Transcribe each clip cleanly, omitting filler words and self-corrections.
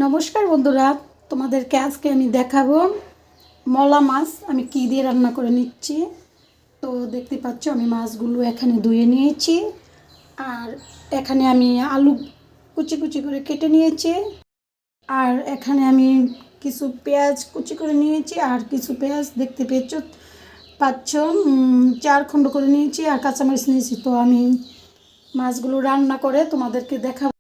নমস্কার বন্ধুরা, তোমাদেরকে আজকে আমি দেখাবো মলা মাছ আমি কী দিয়ে রান্না করে নিচ্ছি। তো দেখতে পাচ্ছ আমি মাছগুলো এখানে ধুয়ে নিয়েছি, আর এখানে আমি আলু কুচি কুচি করে কেটে নিয়েছি, আর এখানে আমি কিছু পেঁয়াজ কুচি করে নিয়েছি, আর কিছু পেঁয়াজ দেখতে পাচ্ছ 4 খণ্ড করে নিয়েছি, আর কাঁচামরিচ নিয়েছি। তো আমি মাছগুলো রান্না করে তোমাদেরকে দেখাবো।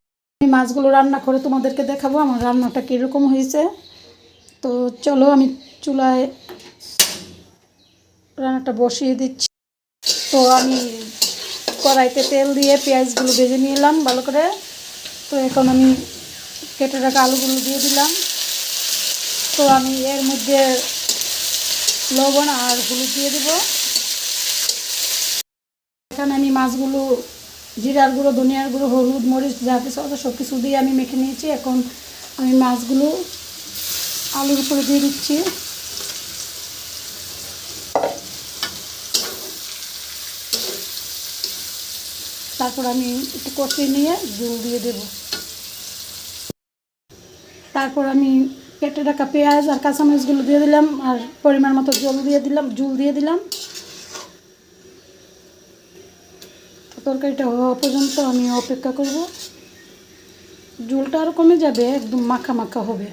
আমার রান্নাটা কীরকম হয়েছে। তো চলো আমি চুলায় রান্নাটা বসিয়ে দিচ্ছি। তো আমি কড়াইতে তেল দিয়ে পেঁয়াজগুলো ভেজে নিলাম ভালো করে। তো এখন আমি কেটে রাখা আলুগুলো দিয়ে দিলাম। তো আমি এর মধ্যে লবণ আর হলুদ দিয়ে দেব। এখানে আমি মাছগুলো জিরার গুঁড়ো, ধনিয়ার গুঁড়ো, হলুদ, মরিচ যা কিছু আছে সব কিছু দিয়ে আমি মেখে নিয়েছি। এখন আমি মাছগুলো আলুর উপরে দিয়ে দিচ্ছি। তারপর আমি একটু কষিয়ে নিয়ে জল দিয়ে দেব। তারপর আমি কেটে রাখা পেঁয়াজ আর কাঁচামরিচগুলো দিয়ে দিলাম, আর পরিমাণ মতো জল দিয়ে দিলাম। তরকারিটা হওয়া পর্যন্ত আমি অপেক্ষা করব। ঝোলটা আরও কমে যাবে, একদম মাখা মাখা হবে।